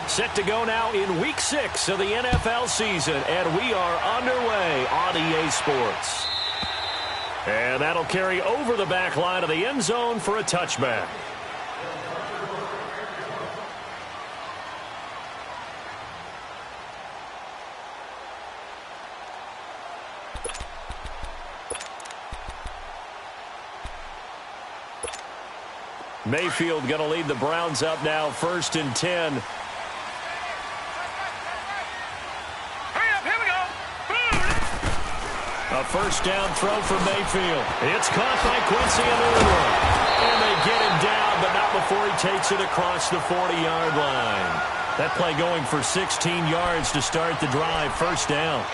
Set to go now in Week 6 of the NFL season, and we are underway on EA Sports. And that'll carry over the back line of the end zone for a touchback. Mayfield going to lead the Browns up now, 1st and 10. Hurry up, here we go. A first down throw for Mayfield. It's caught by Quincy Enunwa. And they get him down, but not before he takes it across the 40-yard line. That play going for 16 yards to start the drive, 1st down.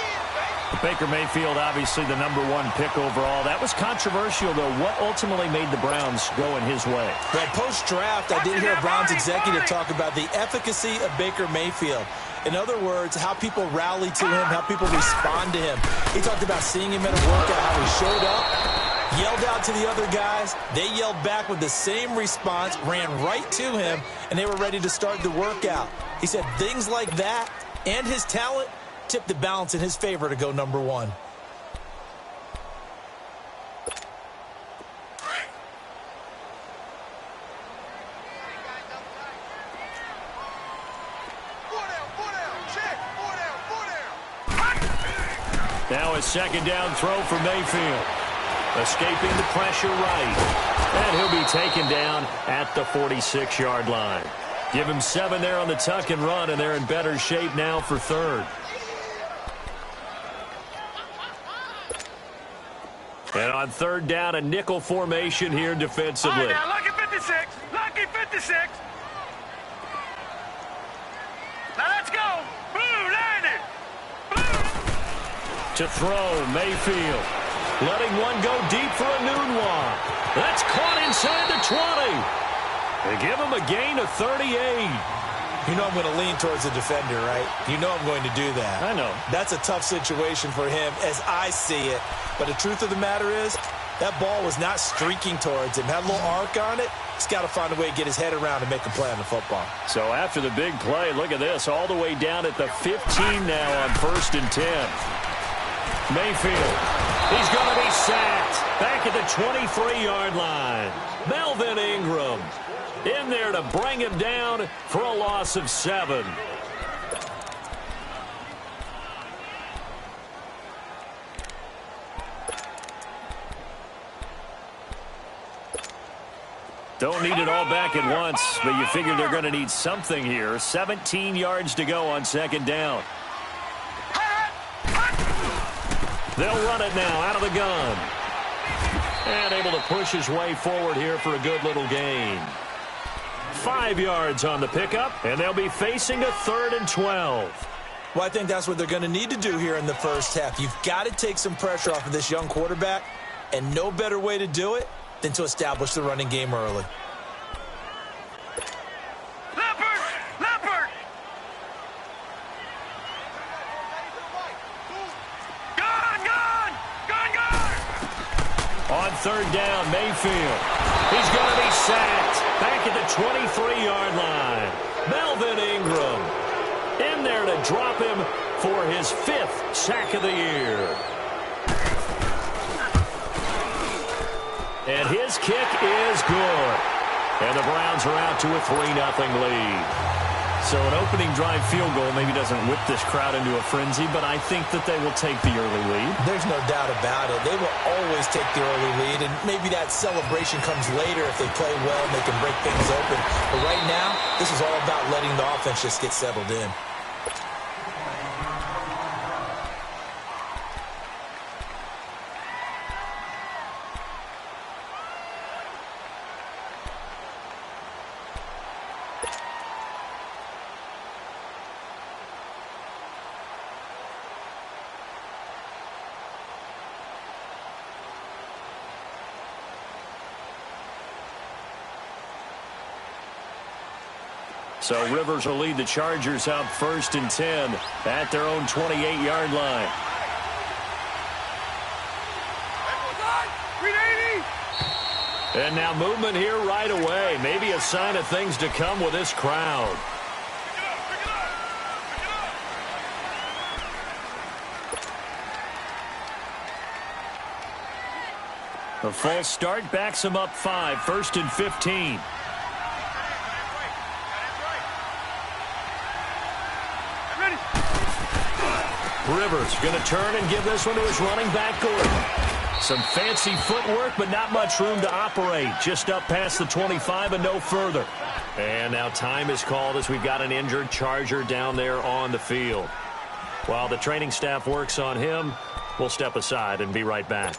Baker Mayfield, obviously the #1 pick overall. That was controversial, though. What ultimately made the Browns go in his way? Well, post-draft, I did hear a Browns executive talk about the efficacy of Baker Mayfield. In other words, how people rally to him, how people respond to him. He talked about seeing him at a workout, how he showed up, yelled out to the other guys. They yelled back with the same response, ran right to him, and they were ready to start the workout. He said things like that and his talent tipped the balance in his favor to go #1. Now a 2nd down throw for Mayfield. Escaping the pressure right. And he'll be taken down at the 46-yard line. Give him 7 there on the tuck and run, and they're in better shape now for 3rd. And on 3rd down, a nickel formation here defensively. All right, now, lucky 56. Lucky 56. Now let's go. Blue, line it. Blue. To throw, Mayfield. Letting one go deep for Enunwa. That's caught inside the 20. They give him a gain of 38. You know I'm going to lean towards the defender, right? You know I'm going to do that. I know. That's a tough situation for him as I see it. But the truth of the matter is, that ball was not streaking towards him. Had a little arc on it. He's got to find a way to get his head around and make a play on the football. So after the big play, look at this. All the way down at the 15 now on 1st and 10. Mayfield. He's going to be sacked. Back at the 23-yard line. Melvin Ingram in there to bring him down for a loss of 7. Don't need it all back at once, but you figure they're going to need something here. 17 yards to go on 2nd down. They'll run it now out of the gun. And able to push his way forward here for a good little gain. 5 yards on the pickup, and they'll be facing a 3rd and 12. Well, I think that's what they're going to need to do here in the first half. You've got to take some pressure off of this young quarterback, and no better way to do it than to establish the running game early. Leopard! Gone! On 3rd down, Mayfield. He's going to be sacked. Back at the 23-yard line. Melvin Ingram in there to drop him for his 5th sack of the year. And his kick is good. And the Browns are out to a 3-0 lead. So an opening drive field goal maybe doesn't whip this crowd into a frenzy, but I think that they will take the early lead. There's no doubt about it. They will always take the early lead, and maybe that celebration comes later if they play well and they can break things open. But right now, this is all about letting the offense just get settled in. So Rivers will lead the Chargers out 1st and 10 at their own 28-yard line. And now movement here right away. Maybe a sign of things to come with this crowd. A false start backs him up 5, 1st and 15. Rivers going to turn and give this one to his running back, Gordon. Some fancy footwork, but not much room to operate. Just up past the 25 and no further. And now time is called as we've got an injured Charger down there on the field. While the training staff works on him, we'll step aside and be right back.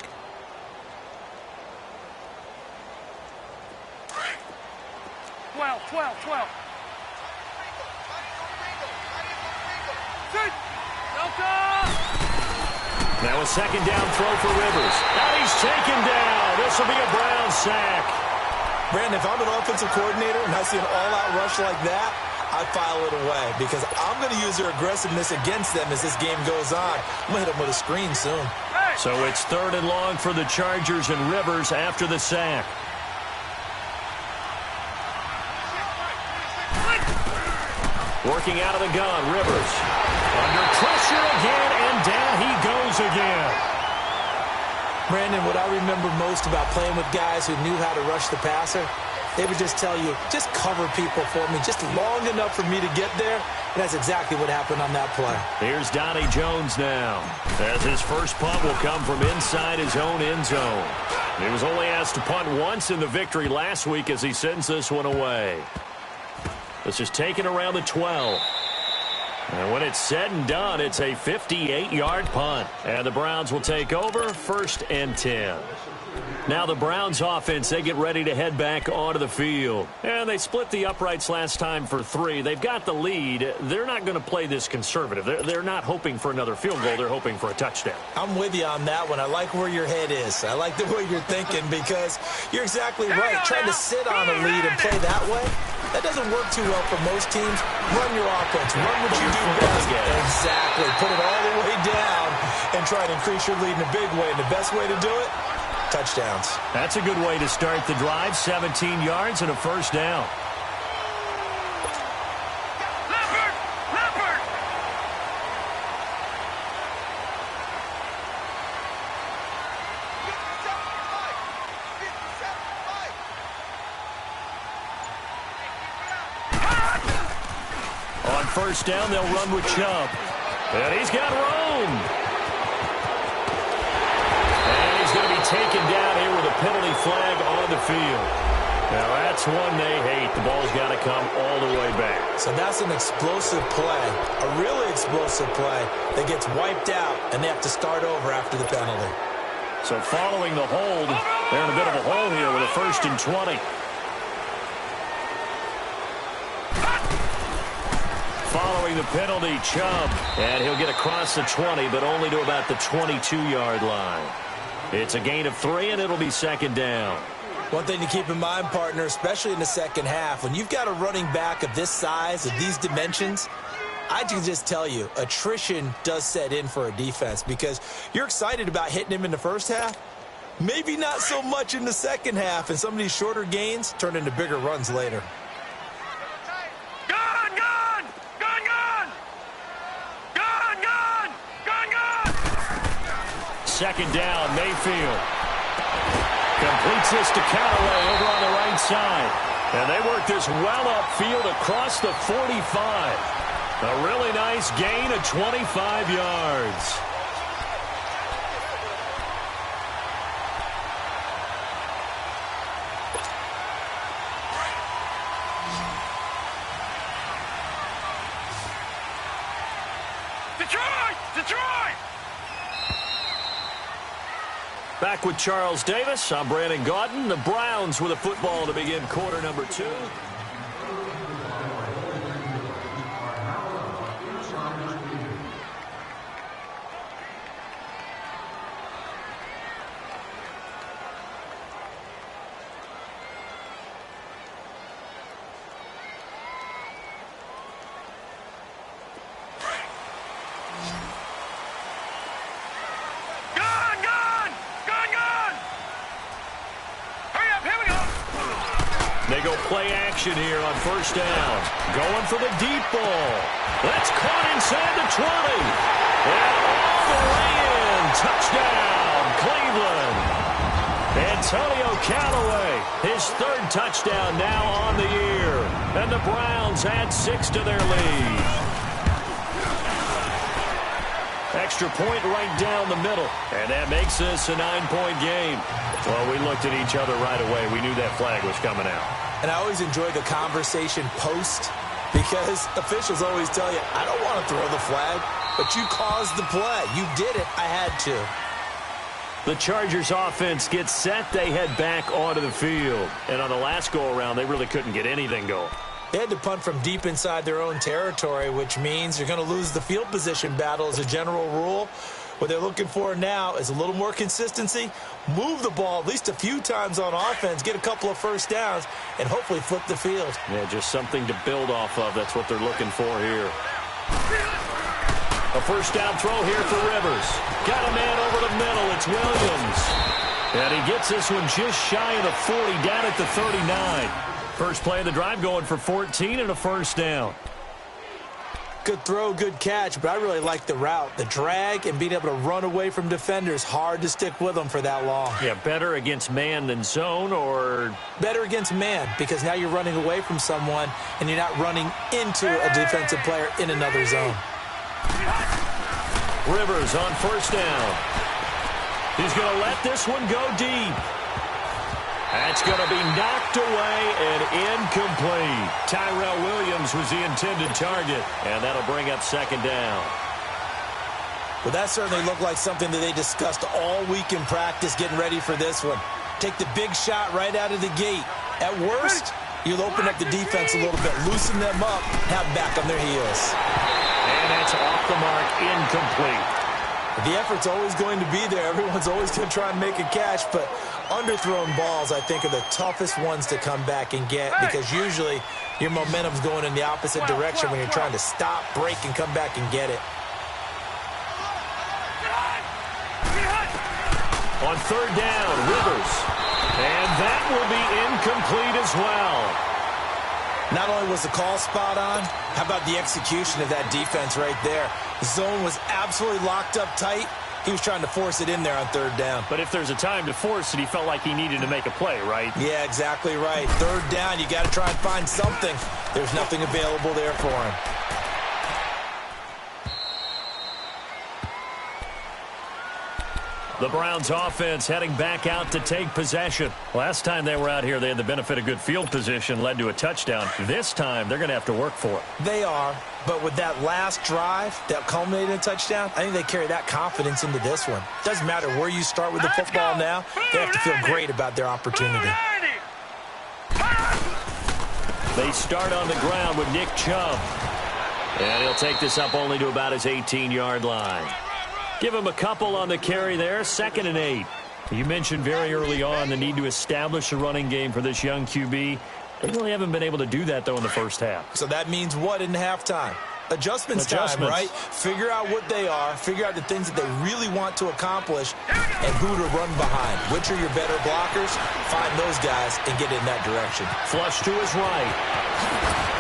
Now a second down throw for Rivers. And he's taken down. This will be a Brown sack. Brandon, if I'm an offensive coordinator and I see an all-out rush like that, I file it away because I'm going to use their aggressiveness against them as this game goes on. I'm going to hit them with a screen soon. So it's 3rd and long for the Chargers and Rivers after the sack. Working out of the gun, Rivers. Under pressure again, and down he goes again. Brandon, what I remember most about playing with guys who knew how to rush the passer, they would just tell you, just cover people for me, just long enough for me to get there. And that's exactly what happened on that play. Here's Donnie Jones now, as his first punt will come from inside his own end zone. He was only asked to punt once in the victory last week as he sends this one away. This is taken around the 12. And when it's said and done, it's a 58-yard punt. And the Browns will take over, 1st and 10. Now the Browns offense, they get ready to head back onto the field. And they split the uprights last time for 3. They've got the lead. They're not going to play this conservative. They're not hoping for another field goal. They're hoping for a touchdown. I'm with you on that one. I like where your head is. I like the way you're thinking because you're exactly right. Trying to sit on a lead and play that way, that doesn't work too well for most teams. Run your offense. Run what you do best. Exactly. Put it all the way down and try to increase your lead in a big way. And the best way to do it, touchdowns. That's a good way to start the drive. 17 yards and a 1st down. Leopard! On 1st down, they'll run with Chubb. And he's got room. Going to be taken down here with a penalty flag on the field. Now that's one they hate. The ball's got to come all the way back. So that's an explosive play, a really explosive play that gets wiped out, and they have to start over after the penalty. So following the hold, they're in a bit of a hole here with a 1st and 20. Following the penalty, Chubb. And he'll get across the 20, but only to about the 22-yard line. It's a gain of 3, and it'll be 2nd down. One thing to keep in mind, partner, especially in the second half, when you've got a running back of this size, of these dimensions, I can just tell you, attrition does set in for a defense because you're excited about hitting him in the first half. Maybe not so much in the second half, and some of these shorter gains turn into bigger runs later. Second down, Mayfield. Completes this to Callaway over on the right side. And they work this well upfield across the 45. A really nice gain of 25 yards. Detroit! Back with Charles Davis. I'm Brandon Gaudin. The Browns with a football to begin quarter number 2. Hurry up, here we go! play action here on first down. Going for the deep ball. That's caught inside the 20. And all the way in. Touchdown, Cleveland. Antonio Callaway, his third touchdown now on the year. And the Browns add 6 to their lead. Extra point right down the middle. And that makes this a 9-point game. Well, we looked at each other right away. We knew that flag was coming out. And I always enjoy the conversation post because officials always tell you, I don't want to throw the flag, but you caused the play. You did it. I had to. The Chargers offense gets set. They head back onto the field. And on the last go-around, they really couldn't get anything going. They had to punt from deep inside their own territory, which means you're going to lose the field position battle as a general rule. What they're looking for now is a little more consistency, move the ball at least a few times on offense, get a couple of first downs, and hopefully flip the field. Yeah, just something to build off of. That's what they're looking for here. A first down throw here for Rivers. Got a man over the middle. It's Williams. And he gets this one just shy of the 40, down at the 39. First play of the drive going for 14 and a first down. Good throw, good catch, but I really like the route. The drag and being able to run away from defenders, hard to stick with them for that long. Yeah, better against man than zone, or? Better against man, because now you're running away from someone and you're not running into a defensive player in another zone. Rivers on first down. He's going to let this one go deep. That's going to be knocked away and incomplete. Tyrell Williams was the intended target, and that'll bring up second down. Well, that certainly looked like something that they discussed all week in practice getting ready for this one. Take the big shot right out of the gate. At worst, you'll open up the defense a little bit, loosen them up, have back on their heels. And that's off the mark, incomplete. The effort's always going to be there. Everyone's always going to try and make a catch, but underthrown balls, I think, are the toughest ones to come back and get because usually your momentum's going in the opposite direction when you're trying to stop, break, and come back and get it. On third down, Rivers. And that will be incomplete as well. Not only was the call spot on, how about the execution of that defense right there? The zone was absolutely locked up tight. He was trying to force it in there on third down. But if there's a time to force it, he felt like he needed to make a play, right? Yeah, exactly right. Third down, you got to try and find something. There's nothing available there for him. The Browns offense heading back out to take possession. Last time they were out here, they had the benefit of good field position, led to a touchdown. This time, they're going to have to work for it. They are, but with that last drive that culminated in a touchdown, I think they carry that confidence into this one. Doesn't matter where you start with the football now, they have to feel great about their opportunity. They start on the ground with Nick Chubb. And he'll take this up only to about his 18-yard line. Give him a couple on the carry there, 2nd and 8. You mentioned very early on the need to establish a running game for this young QB. They really haven't been able to do that, though, in the first half. So that means what in halftime? Adjustments time, right? Figure out what they are, figure out the things that they really want to accomplish, and who to run behind. Which are your better blockers? Find those guys and get in that direction. Flush to his right.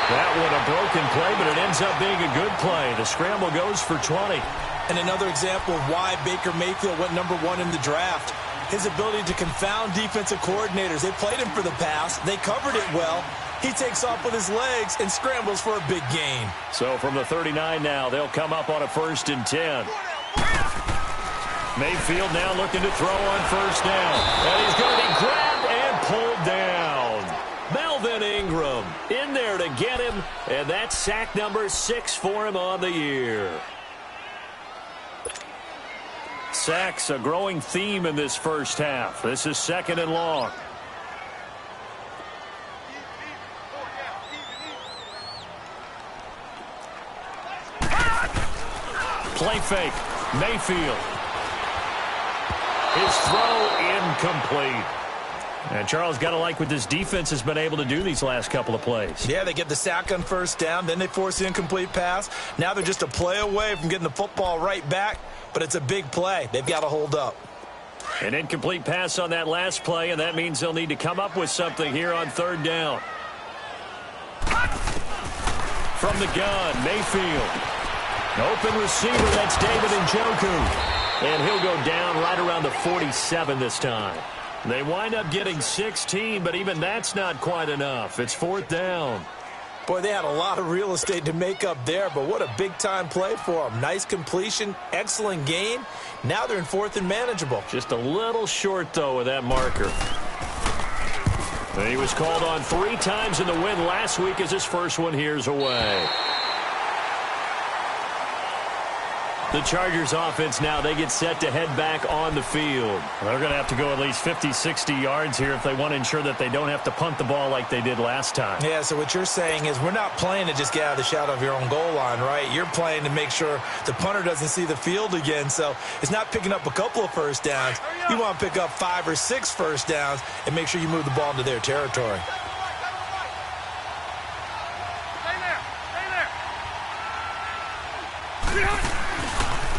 That one a broken play, but it ends up being a good play. The scramble goes for 20. And another example of why Baker Mayfield went #1 in the draft. His ability to confound defensive coordinators. They played him for the pass. They covered it well. He takes off with his legs and scrambles for a big gain. So from the 39 now, they'll come up on a 1st and 10. Mayfield now looking to throw on first down. And he's going to be grabbed and pulled down. Melvin Ingram in there to get him, and that's sack number 6 for him on the year. Sacks, a growing theme in this first half. This is 2nd and long. Play fake. Mayfield. His throw incomplete. And Charles, got to like what this defense has been able to do these last couple of plays. Yeah, they get the sack on first down, then they force the incomplete pass. Now they're just a play away from getting the football right back, but it's a big play. They've got to hold up. An incomplete pass on that last play, and that means they'll need to come up with something here on third down. From the gun, Mayfield. Open receiver, that's David Njoku. And he'll go down right around the 47 this time. They wind up getting 16, but even that's not quite enough. It's fourth down. Boy, they had a lot of real estate to make up there, but what a big-time play for them. Nice completion, excellent gain. Now they're in fourth and manageable. Just a little short, though, with that marker. And he was called on 3 times in the win last week as his first one here's away. The Chargers offense now, they get set to head back on the field. They're going to have to go at least 50, 60 yards here if they want to ensure that they don't have to punt the ball like they did last time. Yeah, so what you're saying is we're not playing to just get out of the shadow of your own goal line, right? You're playing to make sure the punter doesn't see the field again. So it's not picking up a couple of first downs. You want to pick up 5 or 6 first downs and make sure you move the ball into their territory.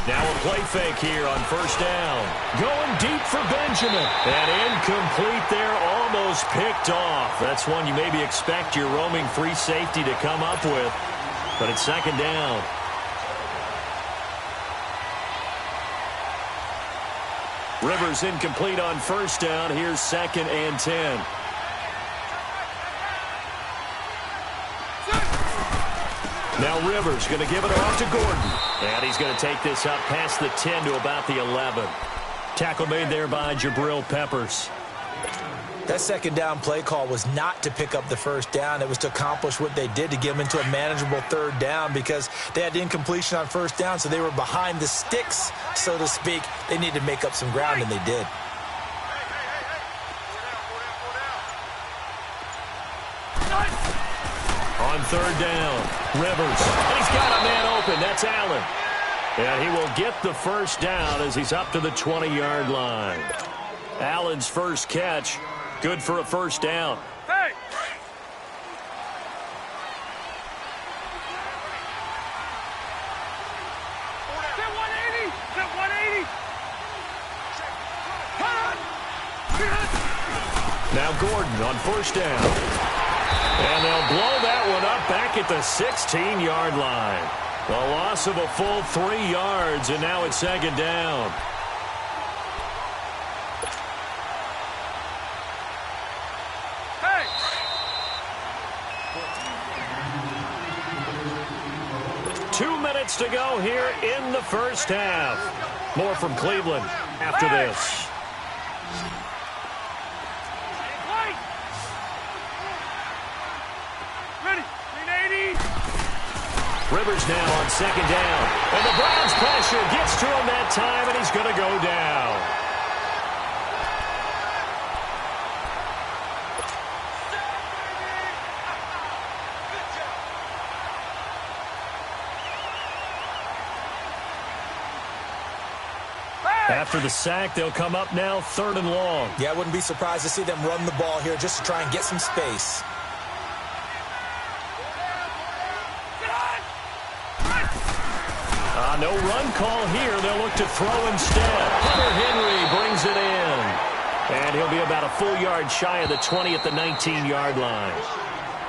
Now a play fake here on first down. Going deep for Benjamin. And incomplete there, almost picked off. That's one you maybe expect your roaming free safety to come up with. But it's second down. Rivers incomplete on first down. Here's second and 10. Now Rivers going to give it off to Gordon. And he's going to take this up past the 10 to about the 11. Tackle made there by Jabril Peppers. That second down play call was not to pick up the first down. It was to accomplish what they did to get them into a manageable third down because they had incompletion on first down, so they were behind the sticks, so to speak. They needed to make up some ground, and they did. On third down, Rivers. He's got a man open. That's Allen. And he will get the first down as he's up to the 20-yard line. Allen's first catch, good for a first down. Hey! Is it 180? Is it 180? Now Gordon on first down. And they'll blow that one up back at the 16-yard line. A loss of a full 3 yards, and now it's second down. Hey! 2 minutes to go here in the first half. More from Cleveland after this. Rivers now on second down. And the Browns pressure gets to him that time, and he's going to go down. After the sack, they'll come up now third and long. Yeah, I wouldn't be surprised to see them run the ball here just to try and get some space. No run call here. They'll look to throw instead. Hunter Henry brings it in. And he'll be about a full yard shy of the 20 at the 19-yard line.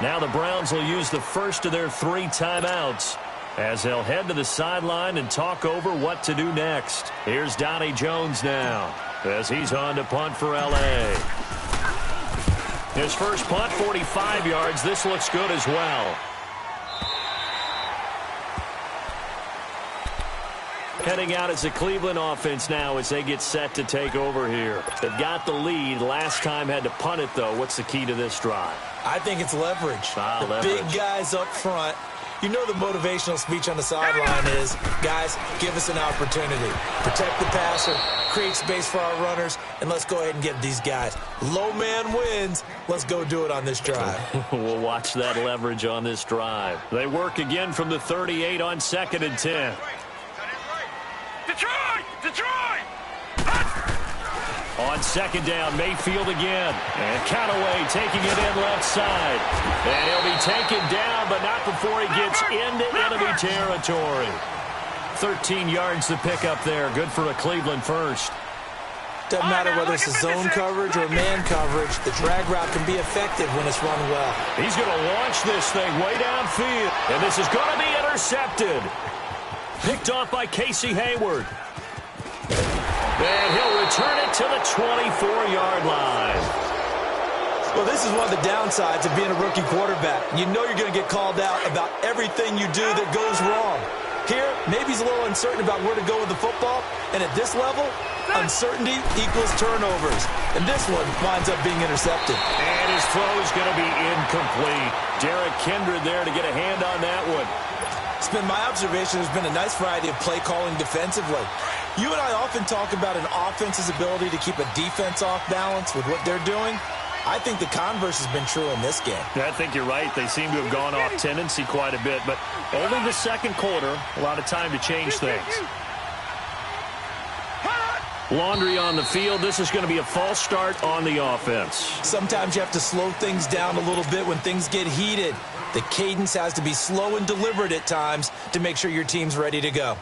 Now the Browns will use the first of their 3 timeouts as they'll head to the sideline and talk over what to do next. Here's Donnie Jones now as he's on to punt for L.A. His first punt, 45 yards. This looks good as well. Heading out as the Cleveland offense now as they get set to take over here. They've got the lead. Last time had to punt it, though. What's the key to this drive? I think it's leverage. Leverage. Big guys up front. You know the motivational speech on the sideline is, guys, give us an opportunity. Protect the passer, create space for our runners, and let's go ahead and get these guys. Low man wins. Let's go do it on this drive. We'll watch that leverage on this drive. They work again from the 38 on second and 10. Detroit! Detroit! On second down, Mayfield again. And Callaway taking it in left side. And he'll be taken down, but not before he gets into enemy territory. 13 yards to pick up there. Good for a Cleveland first. Doesn't matter whether it's a zone coverage or man coverage, the drag route can be effective when it's run well. He's going to launch this thing way downfield, and this is going to be intercepted. Picked off by Casey Hayward. And he'll return it to the 24-yard line. Well, this is one of the downsides of being a rookie quarterback. You know you're going to get called out about everything you do that goes wrong. Here, maybe he's a little uncertain about where to go with the football, and at this level, uncertainty equals turnovers. And this one winds up being intercepted. And his throw is going to be incomplete. Derek Kindred there to get a hand on that one. It's been my observation there's been a nice variety of play calling defensively. You and I often talk about an offense's ability to keep a defense off balance with what they're doing. I think the converse has been true in this game. I think you're right. They seem to have gone off tendency quite a bit, but only the second quarter, a lot of time to change things. Laundry on the field. This is going to be a false start on the offense. Sometimes you have to slow things down a little bit when things get heated. The cadence has to be slow and deliberate at times to make sure your team's ready to go.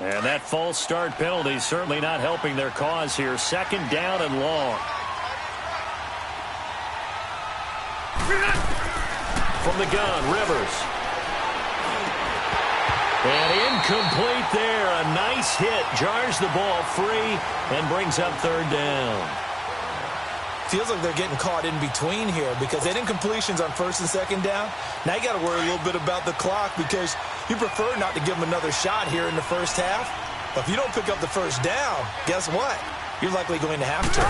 And that false start penalty is certainly not helping their cause here. Second down and long. From the gun, Rivers. And incomplete there. A nice hit. Jars the ball free and brings up third down. Feels like they're getting caught in between here because they didn't completions on first and second down. Now you got to worry a little bit about the clock because you prefer not to give them another shot here in the first half. But if you don't pick up the first down, guess what? You're likely going to have to.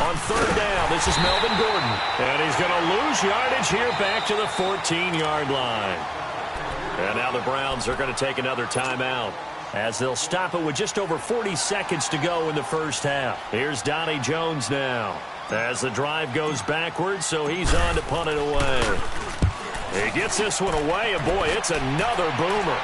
On third down, this is Melvin Gordon. And he's going to lose yardage here back to the 14-yard line. And now the Browns are going to take another timeout as they'll stop it with just over 40 seconds to go in the first half. Here's Donnie Jones now as the drive goes backwards, so he's on to punt it away. He gets this one away, and boy, it's another boomer.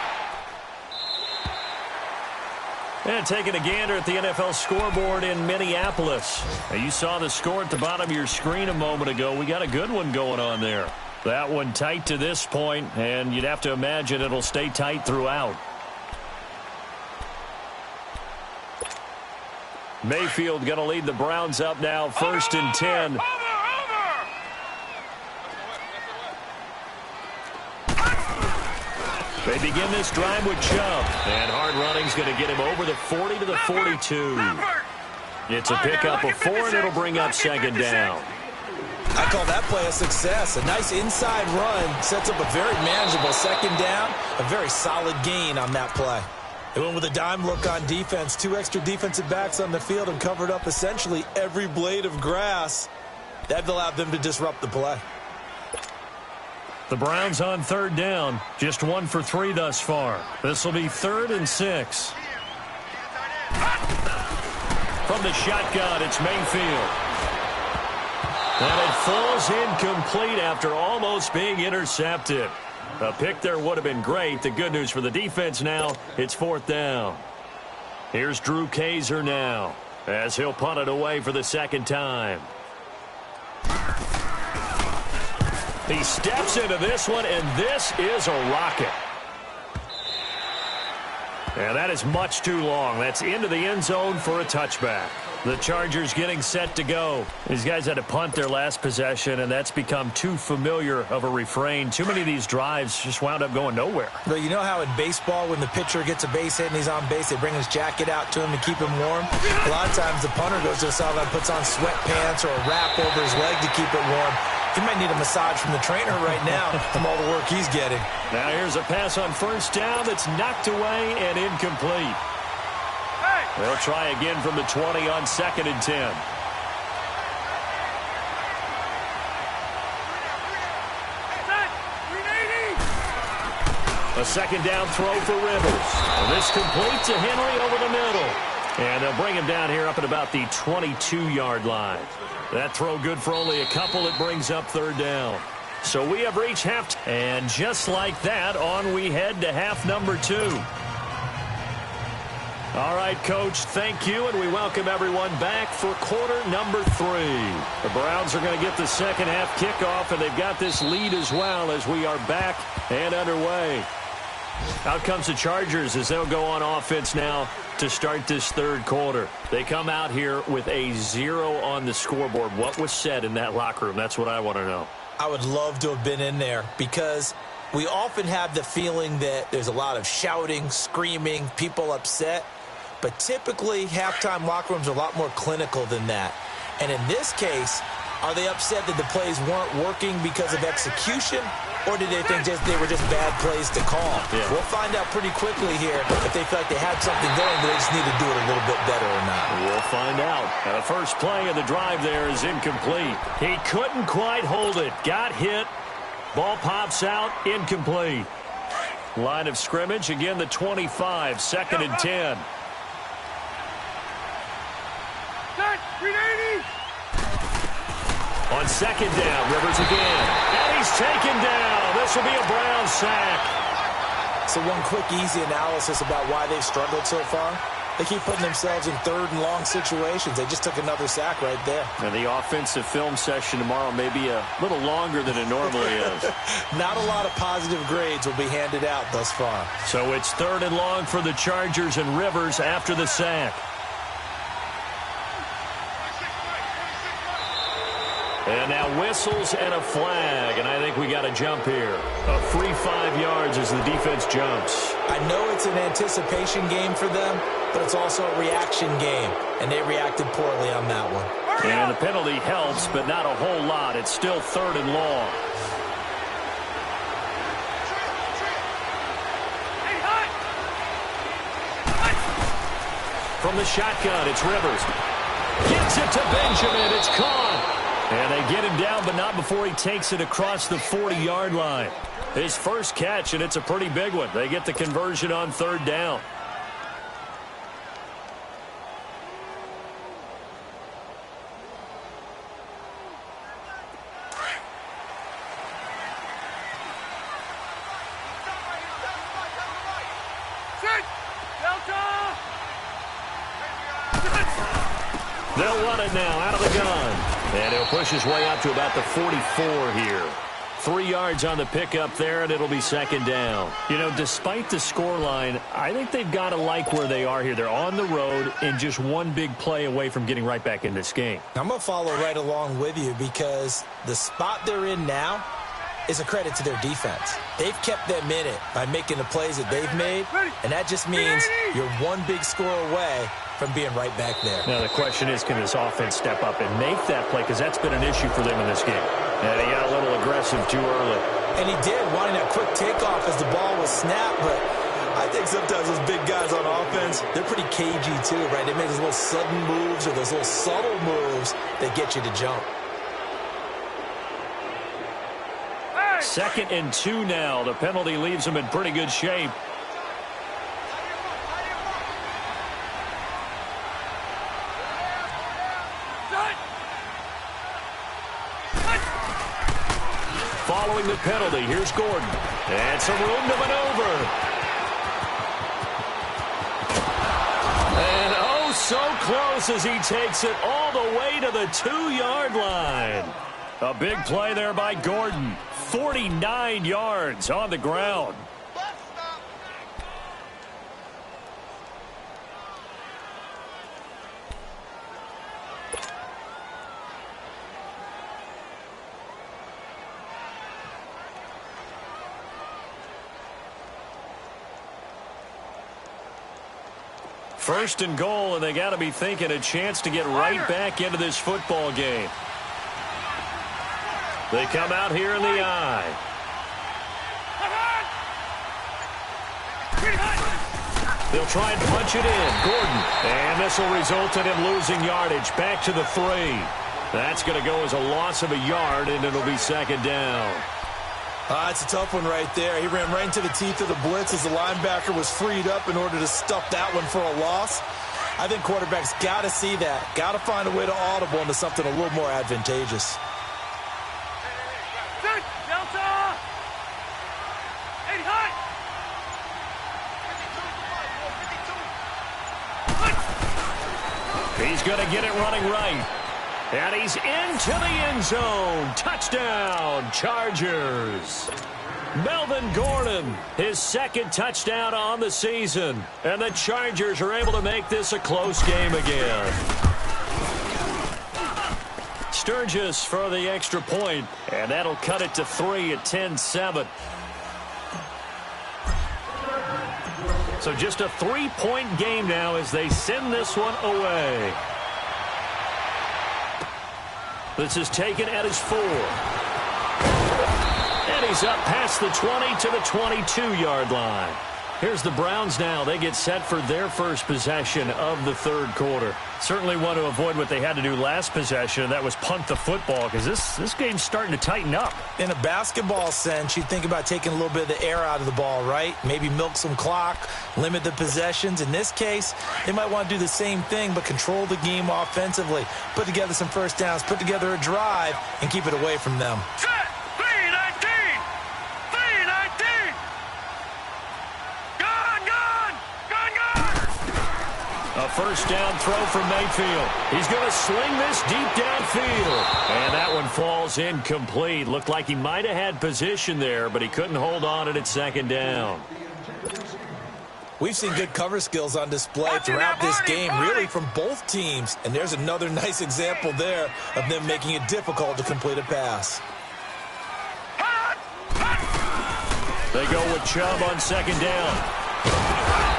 And taking a gander at the NFL scoreboard in Minneapolis. Now, you saw the score at the bottom of your screen a moment ago. We got a good one going on there. That one tight to this point, and you'd have to imagine it'll stay tight throughout. Mayfield going to lead the Browns up now, first and 10. They begin this drive with Chubb, and hard running's going to get him over the 40 to the 42. It's a pickup of 4, and it'll bring up second down. I call that play a success. A nice inside run sets up a very manageable second down, a very solid gain on that play. They went with a dime look on defense. 2 extra defensive backs on the field and covered up essentially every blade of grass. That allowed them to disrupt the play. The Browns on third down, just 1 for 3 thus far. This will be 3rd and 6. From the shotgun, it's Mayfield. And it falls incomplete after almost being intercepted. A pick there would have been great. The good news for the defense now, it's 4th down. Here's Drew Kaiser now as he'll punt it away for the second time. He steps into this one, and this is a rocket. And that is much too long. That's into the end zone for a touchback. The Chargers getting set to go. These guys had to punt their last possession, and that's become too familiar of a refrain. Too many of these drives just wound up going nowhere. But you know how in baseball, when the pitcher gets a base hit and he's on base, they bring his jacket out to him to keep him warm? A lot of times the punter goes to the sideline, puts on sweatpants or a wrap over his leg to keep it warm. He might need a massage from the trainer right now from all the work he's getting. Now here's a pass on first down that's knocked away and incomplete. They'll try again from the 20 on 2nd and 10. A second down throw for Rivers. And this completes to Henry over the middle. And they'll bring him down here up at about the 22-yard line. That throw good for only a couple. It brings up 3rd down. So we have reached half. And just like that, on we head to half number 2. All right, Coach, thank you, and we welcome everyone back for quarter number 3. The Browns are going to get the second half kickoff, and they've got this lead as well as we are back and underway. Out comes the Chargers as they'll go on offense now to start this third quarter. They come out here with a 0 on the scoreboard. What was said in that locker room? That's what I want to know. I would love to have been in there because we often have the feeling that there's a lot of shouting, screaming, people upset. But typically, halftime locker rooms are a lot more clinical than that. And in this case, are they upset that the plays weren't working because of execution? Or did they think they were just bad plays to call? Yeah. We'll find out pretty quickly here if they feel like they had something going, but they just need to do it a little bit better or not. We'll find out. The first play of the drive there is incomplete. He couldn't quite hold it. Got hit. Ball pops out. Incomplete. Line of scrimmage. Again, the 25. 2nd and 10. On 2nd down, Rivers again. And he's taken down. This will be a Brown sack. So one quick, easy analysis about why they've struggled so far. They keep putting themselves in 3rd and long situations. They just took another sack right there. And the offensive film session tomorrow may be a little longer than it normally is. Not a lot of positive grades will be handed out thus far. So it's 3rd and long for the Chargers and Rivers after the sack. And now whistles and a flag, and I think we got a jump here. A free 5 yards as the defense jumps. I know it's an anticipation game for them, but it's also a reaction game, and they reacted poorly on that one. And the penalty helps, but not a whole lot. It's still 3rd and long. From the shotgun, it's Rivers. Gets it to Benjamin. It's caught. And they get him down, but not before he takes it across the 40-yard line. His first catch, and it's a pretty big one. They get the conversion on 3rd down. They'll run it now out of the gun. And he'll push his way up to about the 44 here. 3 yards on the pickup there, and it'll be 2nd down. You know, despite the scoreline, I think they've got to like where they are here. They're on the road and just one big play away from getting right back in this game. I'm going to follow right along with you because the spot they're in now is a credit to their defense. They've kept them in it by making the plays that they've made, and that just means you're one big score away from being right back there. Now the question is, can this offense step up and make that play? Because that's been an issue for them in this game. And he got a little aggressive too early. And he did, wanting that quick takeoff as the ball was snapped. But I think sometimes those big guys on offense, they're pretty cagey too, right? They make those little sudden moves or those little subtle moves that get you to jump. 2nd and 2 now. The penalty leaves them in pretty good shape. Following the penalty, here's Gordon. And some room to maneuver. And oh, so close as he takes it all the way to the 2-yard line. A big play there by Gordon. 49 yards on the ground. First and goal, and they got to be thinking a chance to get right back into this football game. They come out here in the eye. They'll try and punch it in. Gordon. And this will result in him losing yardage. Back to the 3. That's going to go as a loss of a yard, and it'll be 2nd down. It's a tough one right there. He ran right into the teeth of the blitz as the linebacker was freed up in order to stuff that one for a loss. I think quarterbacks got to see that. Got to find a way to audible into something a little more advantageous. Delta! 8 high! He's going to get it running right. And he's into the end zone. Touchdown, Chargers. Melvin Gordon, his second touchdown on the season. And the Chargers are able to make this a close game again. Sturgis for the extra point, and that'll cut it to 3 at 10-7. So just a 3-point game now as they send this one away. This is taken at his 4. And he's up past the 20 to the 22-yard line. Here's the Browns now. They get set for their first possession of the third quarter. Certainly want to avoid what they had to do last possession, and that was punt the football, because this game's starting to tighten up. In a basketball sense, you think about taking a little bit of the air out of the ball, right? Maybe milk some clock, limit the possessions. In this case, they might want to do the same thing, but control the game offensively. Put together some first downs, put together a drive, and keep it away from them. Set! 319! 319! A first down throw from Mayfield. He's going to sling this deep downfield. And that one falls incomplete. Looked like he might have had position there, but he couldn't hold on at second down. We've seen good cover skills on display throughout this game, really from both teams. And there's another nice example there of them making it difficult to complete a pass. They go with Chubb on second down.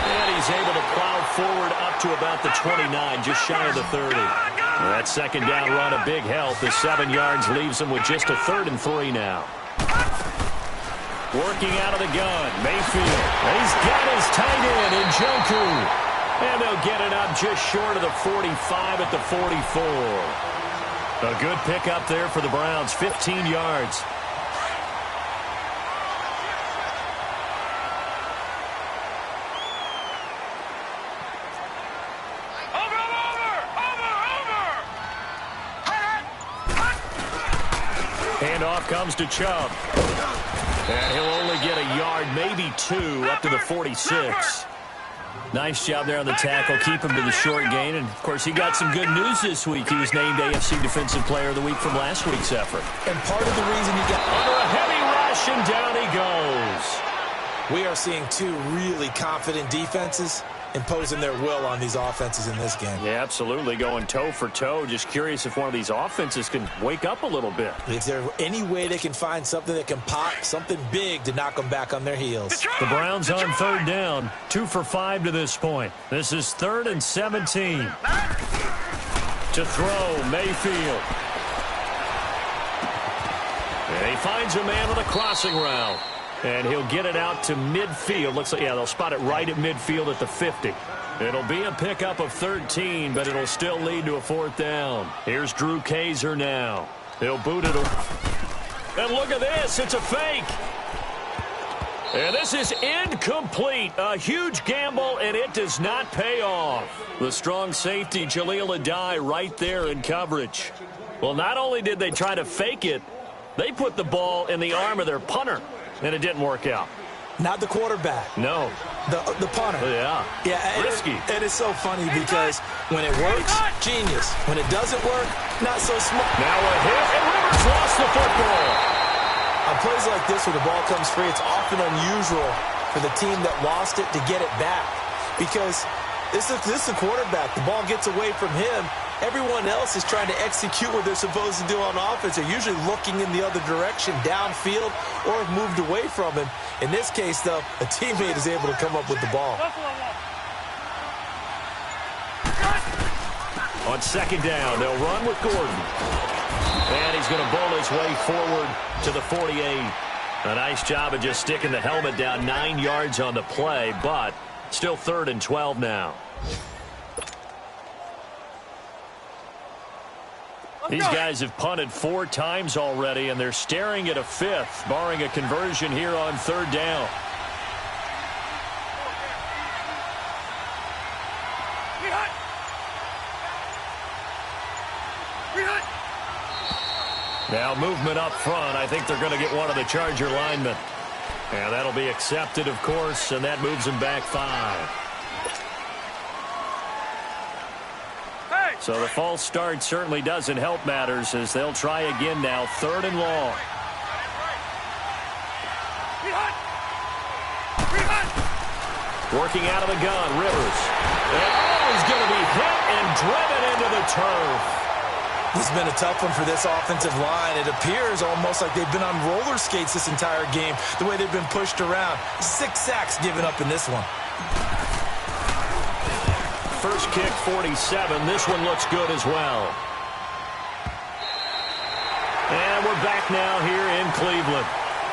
And he's able to plow forward up to about the 29, just shy of the 30. That second down run a big help. The 7 yards leaves him with just a 3rd and 3 now. Working out of the gun, Mayfield. He's got his tight end in Njoku. And they'll get it up just short of the 45 at the 44. A good pickup there for the Browns, 15 yards. Handoff comes to Chubb. And he'll only get a yard, maybe 2, up to the 46. Nice job there on the tackle. Keep him to the short gain. And, of course, he got some good news this week. He was named AFC Defensive Player of the Week from last week's effort. And part of the reason you got under a heavy rush, and down he goes. We are seeing 2 really confident defenses imposing their will on these offenses in this game. Yeah, absolutely. Going toe for toe. Just curious if one of these offenses can wake up a little bit. Is there any way they can find something that can pop, something big to knock them back on their heels? The Browns on third down. 2 for 5 to this point. This is 3rd and 17. To throw, Mayfield. And he finds a man with a crossing route. And he'll get it out to midfield. Looks like, yeah, they'll spot it right at midfield at the 50. It'll be a pickup of 13, but it'll still lead to a 4th down. Here's Drew Kaiser now. He'll boot it. And look at this. It's a fake. And this is incomplete. A huge gamble, and it does not pay off. The strong safety, Jaleel Adai, right there in coverage. Well, not only did they try to fake it, they put the ball in the arm of their punter. And it didn't work out. Not the quarterback. No. The punter. Yeah. Yeah. Risky. And it's so funny because when it works, genius. When it doesn't work, not so smart. Now a hit, and Rivers lost the football. On plays like this where the ball comes free, it's often unusual for the team that lost it to get it back. Because this is a quarterback. The ball gets away from him. Everyone else is trying to execute what they're supposed to do on offense. They're usually looking in the other direction, downfield, or have moved away from him. In this case, though, a teammate is able to come up with the ball. On second down, they'll run with Gordon. And he's going to bowl his way forward to the 48. A nice job of just sticking the helmet down 9 yards on the play, but still 3rd and 12 now. These guys have punted 4 times already, and they're staring at a 5th, barring a conversion here on 3rd down. Now movement up front. I think they're going to get one of the Charger linemen. And that'll be accepted, of course, and that moves them back 5. Hey! So the false start certainly doesn't help matters as they'll try again now, 3rd and long. Working out of the gun, Rivers. And he's going to be hit and driven into the turf. This has been a tough one for this offensive line. It appears almost like they've been on roller skates this entire game, the way they've been pushed around. 6 sacks given up in this one. First kick, 47. This one looks good as well. And we're back now here in Cleveland.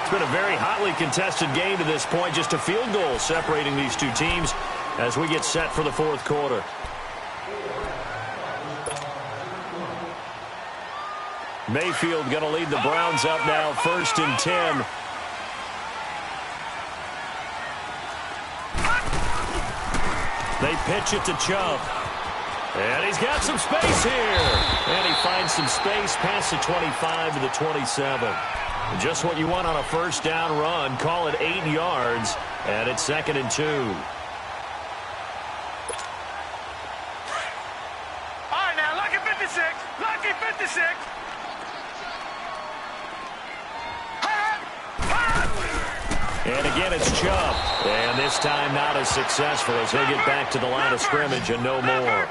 It's been a very hotly contested game to this point. Just a field goal separating these two teams as we get set for the 4th quarter. Mayfield going to lead the Browns up now, 1st and 10. They pitch it to Chubb. And he's got some space here. And he finds some space past the 25 to the 27. Just what you want on a 1st down run. Call it 8 yards. And it's 2nd and 2. All right, now, lucky 56. Lucky 56. And again, it's Chubb. And this time not as successful as he'll get back to the line of scrimmage and no more.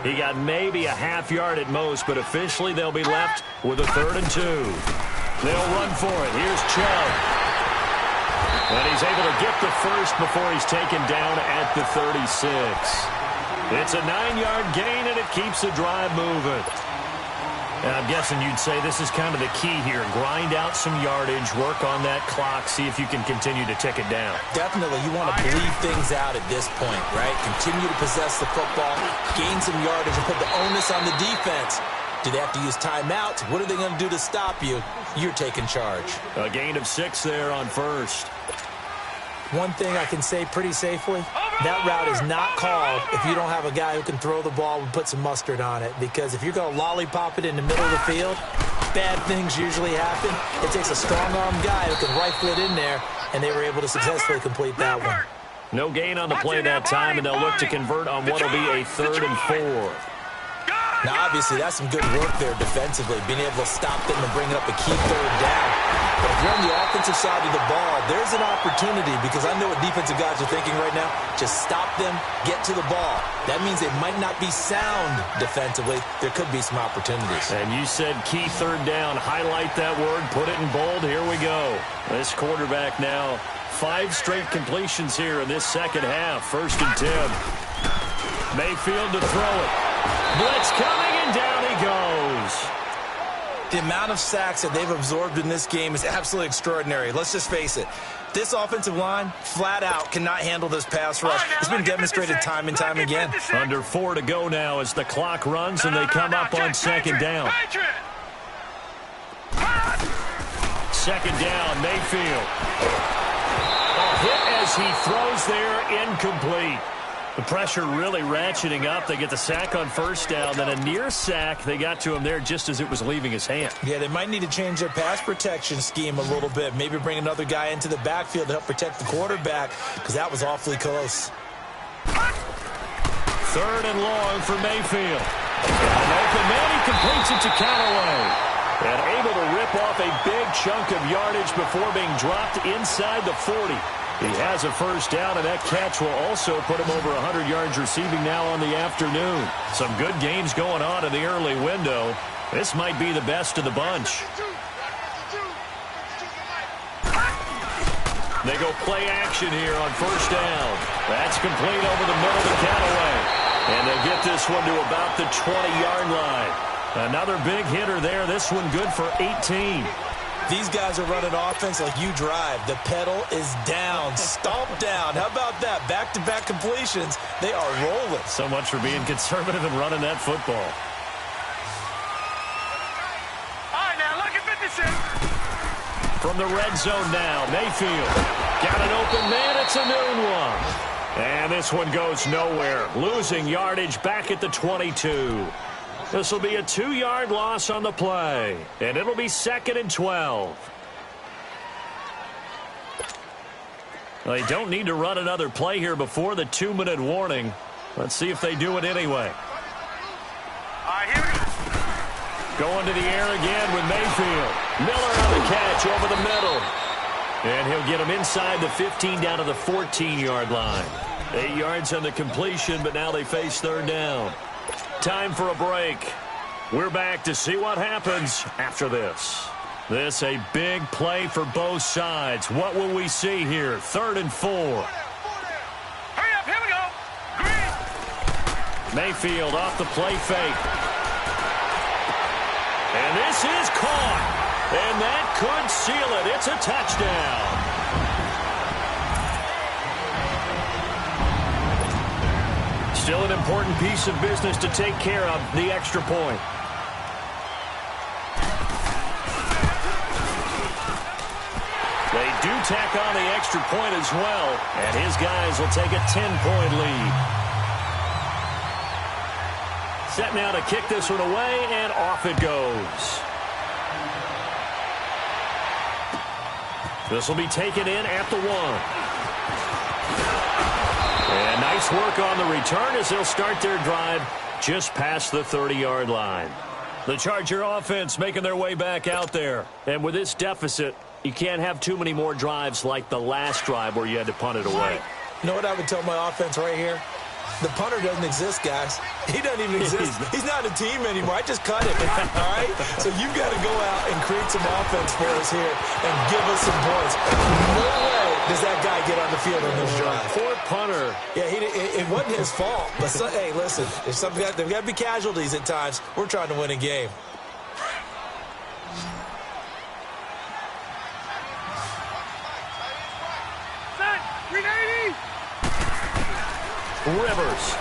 He got maybe a half yard at most, but officially they'll be left with a 3rd and 2. They'll run for it. Here's Chubb. And he's able to get the first before he's taken down at the 36. It's a 9-yard gain, and it keeps the drive moving. And I'm guessing you'd say this is kind of the key here. Grind out some yardage, work on that clock, see if you can continue to tick it down. Definitely. You want to bleed things out at this point, right? Continue to possess the football, gain some yardage, and put the onus on the defense. Do they have to use timeouts? What are they going to do to stop you? You're taking charge. A gain of 6 there on 1st. One thing I can say pretty safely, that route is not called if you don't have a guy who can throw the ball and put some mustard on it. Because if you're going to lollipop it in the middle of the field, bad things usually happen. It takes a strong-arm guy who can rifle it in there, and they were able to successfully complete that one. No gain on the play that time, and they'll look to convert on what will be a 3rd and 4. Now, obviously, that's some good work there defensively, being able to stop them and bring it up a key 3rd down. But if you're on the offensive side of the ball, there's an opportunity, because I know what defensive guys are thinking right now. Just stop them, get to the ball. That means they might not be sound defensively. There could be some opportunities. And you said key 3rd down. Highlight that word, put it in bold. Here we go. This quarterback now, 5 straight completions here in this 2nd half. 1st and 10. Mayfield to throw it. Blitz coming, and down he goes. The amount of sacks that they've absorbed in this game is absolutely extraordinary. Let's just face it. This offensive line, flat out, cannot handle this pass rush. It's been demonstrated time and time again. Under 4 to go now as the clock runs and they come up on 2nd down. 2nd down, Mayfield. A hit as he throws there, incomplete. The pressure really ratcheting up. They get the sack on 1st down, then a near sack. They got to him there just as it was leaving his hand. Yeah, they might need to change their pass protection scheme a little bit. Maybe bring another guy into the backfield to help protect the quarterback, because that was awfully close. 3rd and long for Mayfield. An open man, he completes it to Callaway. And able to rip off a big chunk of yardage before being dropped inside the 40. He has a 1st down, and that catch will also put him over 100 yards receiving now on the afternoon. Some good games going on in the early window. This might be the best of the bunch. They go play action here on 1st down. That's complete over the middle to Callaway. And they get this one to about the 20-yard line. Another big hitter there. This one good for 18. These guys are running offense like you drive. The pedal is down, stomp down. How about that? Back-to-back completions. They are rolling. So much for being conservative and running that football. All right, now, look at 56. From the red zone now, Mayfield. Got an open man. It's a noon one. And this one goes nowhere. Losing yardage back at the 22. This will be a 2-yard loss on the play, and it'll be 2nd and 12. Well, they don't need to run another play here before the 2-minute warning. Let's see if they do it anyway. right, here we go. Going to the air again with Mayfield. Miller on the catch over the middle. And he'll get him inside the 15 down to the 14-yard line. 8 yards on the completion, but now they face third down. Time for a break. We're back to see what happens after this. This a big play for both sides. What will we see here? 3rd and 4. Hurry up, here we go. Green. Mayfield off the play fake. And this is caught. And that could seal it. It's a touchdown. Still an important piece of business to take care of, the extra point. They do tack on the extra point as well, and his guys will take a 10-point lead. Set now to kick this one away, and off it goes. This will be taken in at the 1. And nice work on the return as they'll start their drive just past the 30-yard line. The Charger offense making their way back out there. And with this deficit, you can't have too many more drives like the last drive where you had to punt it away. You know what I would tell my offense right here? The punter doesn't exist, guys. He doesn't even exist. He's not a team anymore. I just cut him, all right? So you've got to go out and create some offense for us here and give us some points. No way does that guy get on the field on this drive. Poor punter. Yeah, it wasn't his fault. But, hey, listen, there's got to be casualties at times. We're trying to win a game. Set. 380. Rivers.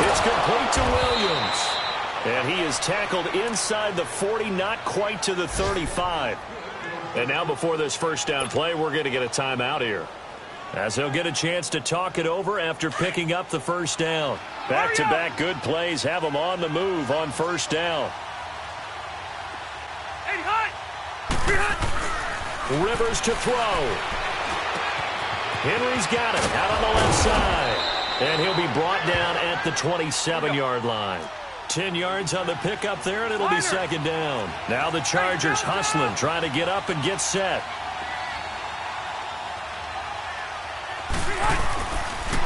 It's complete to Williams. And he is tackled inside the 40, not quite to the 35. And now before this first down play, we're going to get a timeout here, as they'll get a chance to talk it over after picking up the first down. Back-to-back good plays have them on the move on first down. 80 hot. Rivers to throw. Henry's got it out on the left side. And he'll be brought down at the 27-yard line. 10 yards on the pickup there, and it'll be second down. Now the Chargers hustling, trying to get up and get set.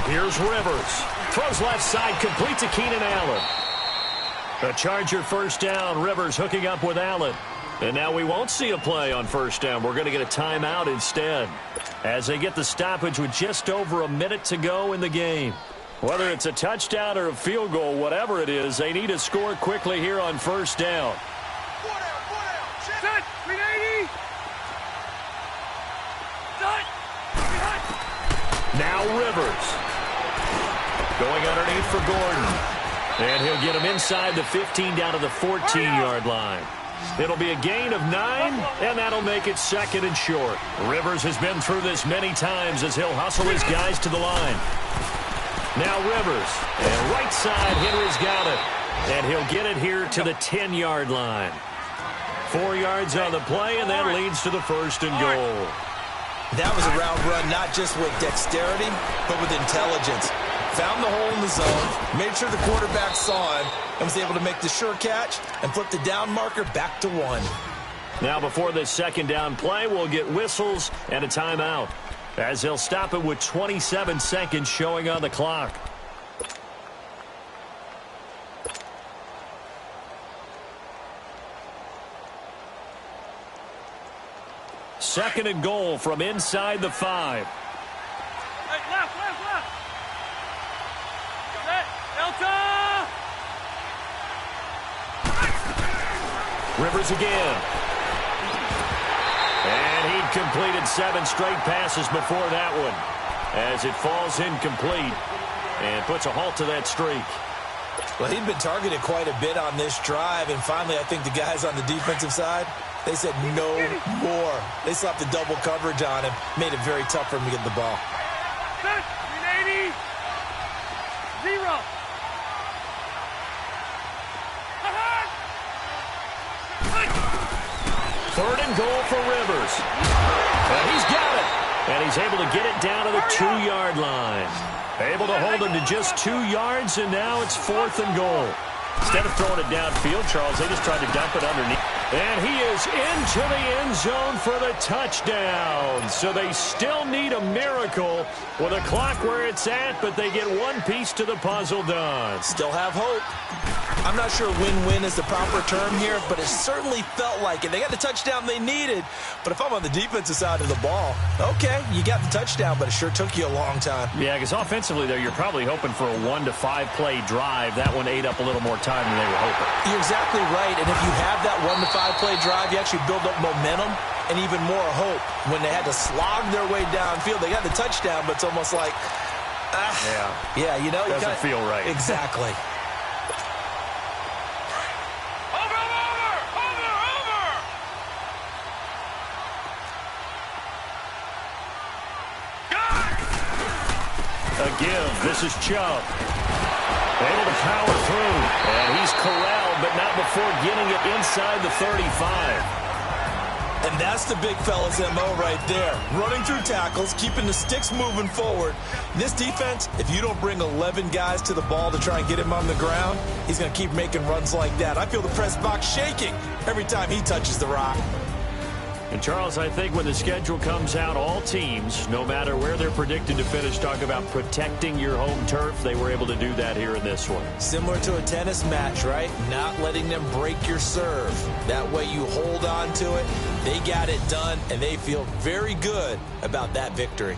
Here's Rivers. Throws left side, complete to Keenan Allen. The Charger first down. Rivers hooking up with Allen. And now we won't see a play on first down. We're going to get a timeout instead, as they get the stoppage with just over a minute to go in the game. Whether it's a touchdown or a field goal, whatever it is, they need to score quickly here on first down. Set. 380. Set. Now Rivers. Going underneath for Gordon. And he'll get him inside the 15 down to the 14-yard line. It'll be a gain of 9, and that'll make it second and short. Rivers has been through this many times as he'll hustle his guys to the line. Now Rivers, and right side, Henry's got it. And he'll get it here to the 10-yard line. 4 yards on the play, and that leads to the first and goal. That was a route run, not just with dexterity, but with intelligence. Found the hole in the zone, made sure the quarterback saw him, and was able to make the sure catch and flip the down marker back to 1. Now before this second down play, we'll get whistles and a timeout, as they'll stop it with 27 seconds showing on the clock. Second and goal from inside the 5. Hey, left. Set. Delta. Rivers again. And he'd completed 7 straight passes before that one, as it falls incomplete and puts a halt to that streak. Well, he'd been targeted quite a bit on this drive, and finally I think the guys on the defensive side, they said no more. They slapped the double coverage on him, made it very tough for him to get the ball. Set. 380. 0. Third and goal for Rivers. And he's got it. And he's able to get it down to the 2-yard line. Able to hold him to just 2 yards, and now it's 4th and goal. Instead of throwing it downfield, Charles, they just tried to dump it underneath. And he is into the end zone for the touchdown. So they still need a miracle with a clock where it's at, but they get one piece to the puzzle done. Still have hope. I'm not sure win-win is the proper term here, but it certainly felt like it. They got the touchdown they needed, but if I'm on the defensive side of the ball, okay, you got the touchdown, but it sure took you a long time. Yeah, because offensively there, you're probably hoping for a 1 to 5 play drive. That one ate up a little more time than they were hoping. You're exactly right, and if you have that 1 to 5 play drive, you actually build up momentum and even more hope. When they had to slog their way downfield, they got the touchdown, but it's almost like, yeah, you know, doesn't feel right. Exactly. A give. This is Chubb. Able to power through. And he's corralled, but not before getting it inside the 35. And that's the big fella's MO right there. Running through tackles, keeping the sticks moving forward. This defense, if you don't bring 11 guys to the ball to try and get him on the ground, he's going to keep making runs like that. I feel the press box shaking every time he touches the rock. And, Charles, I think when the schedule comes out, all teams, no matter where they're predicted to finish, talk about protecting your home turf. They were able to do that here in this one. Similar to a tennis match, right? Not letting them break your serve. That way you hold on to it. They got it done, and they feel very good about that victory.